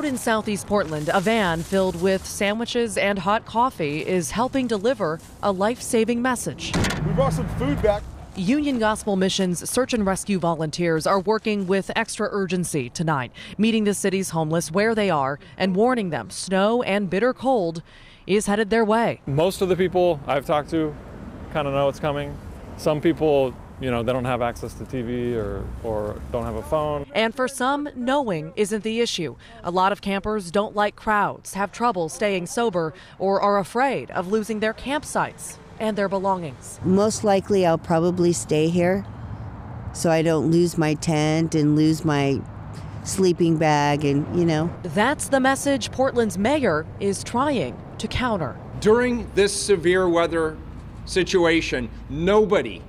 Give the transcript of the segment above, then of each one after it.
Out in southeast Portland, a van filled with sandwiches and hot coffee is helping deliver a life-saving message. We brought some food back. Union Gospel Mission's search and rescue volunteers are working with extra urgency tonight, meeting the city's homeless where they are and warning them snow and bitter cold is headed their way. Most of the people I've talked to kind of know it's coming. Some people, they don't have access to TV or don't have a phone. And for some, knowing isn't the issue. A lot of campers don't like crowds, have trouble staying sober, or are afraid of losing their campsites and their belongings. Most likely I'll probably stay here so I don't lose my tent and lose my sleeping bag and. That's the message Portland's mayor is trying to counter. During this severe weather situation, nobody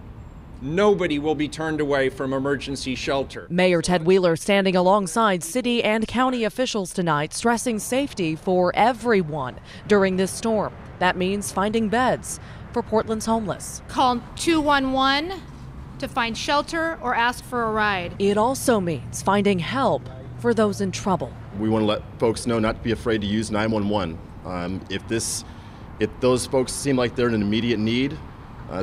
will be turned away from emergency shelter. Mayor Ted Wheeler standing alongside city and county officials tonight, stressing safety for everyone during this storm. That means finding beds for Portland's homeless. Call 211 to find shelter or ask for a ride. It also means finding help for those in trouble. We want to let folks know not to be afraid to use 911. If those folks seem like they're in an immediate need,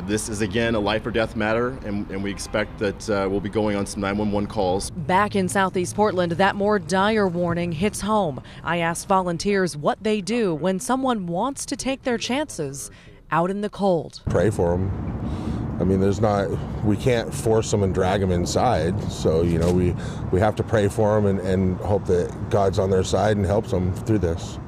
this is, again, a life or death matter, and we expect that we'll be going on some 911 calls. Back in southeast Portland, that more dire warning hits home. I asked volunteers what they do when someone wants to take their chances out in the cold. Pray for them. I mean, we can't force them and drag them inside. So, we have to pray for them and hope that God's on their side and helps them through this.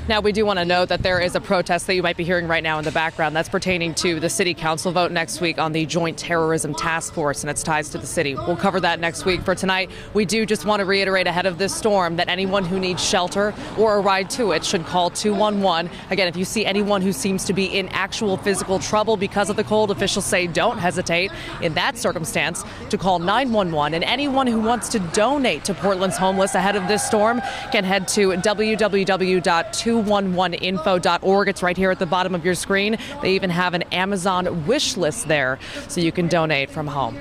Now, we do want to note that there is a protest that you might be hearing right now in the background that's pertaining to the city council vote next week on the Joint Terrorism Task Force and its ties to the city. We'll cover that next week. For tonight, we do just want to reiterate ahead of this storm that anyone who needs shelter or a ride to it should call 211. Again, if you see anyone who seems to be in actual physical trouble because of the cold, officials say don't hesitate in that circumstance to call 911. And anyone who wants to donate to Portland's homeless ahead of this storm can head to www.211info.org. It's right here at the bottom of your screen. They even have an Amazon wish list there so you can donate from home.